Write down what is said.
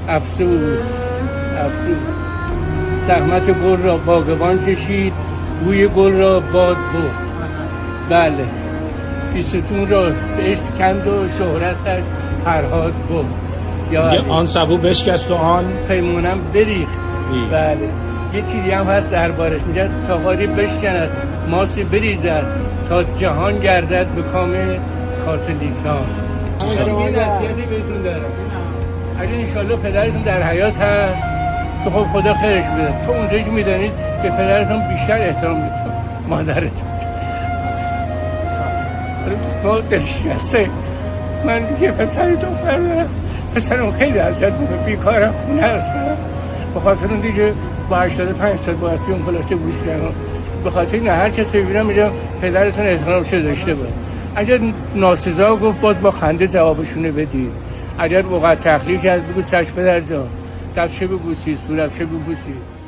افسوس زحمت گل را باغبان کشید، بوی گل را باد برد. بله، بیستون را عشق کند و شهرتش فرهاد برد. یا آن سبو بشکست و آن پیمونم بریخت. بله، یه چیزی هم هست دربارش، میگه تا قاری بشکند ماسی بریزد تا جهان گردد به کام کاسه لیسان. یه نصیحتی بهتون دارم، اگه انشالله پدرتون در حیات هست که خب خدا خیرش بده، تو اونجایی که میدانید که پدرتون بیشتر احترام میده مادرتون. ما دلشکسته، من یه پسری دختر دارم، پسرم خیلی اذیت میکنه، بیکارم، خونه هستم، به خاطر اون دیگه با 85 سال باستی اون خلاصه بوشتم، به خاطر این هر کسی ببینم میگم پدرتون احترامش داشته باشه. اگر ناسزا گفت باز با خنده جوابشونه بدید، اگر وقت تخلیه کرد بگو چشم پدر جان، دستشه ببوسید، صورتشه ببوسید.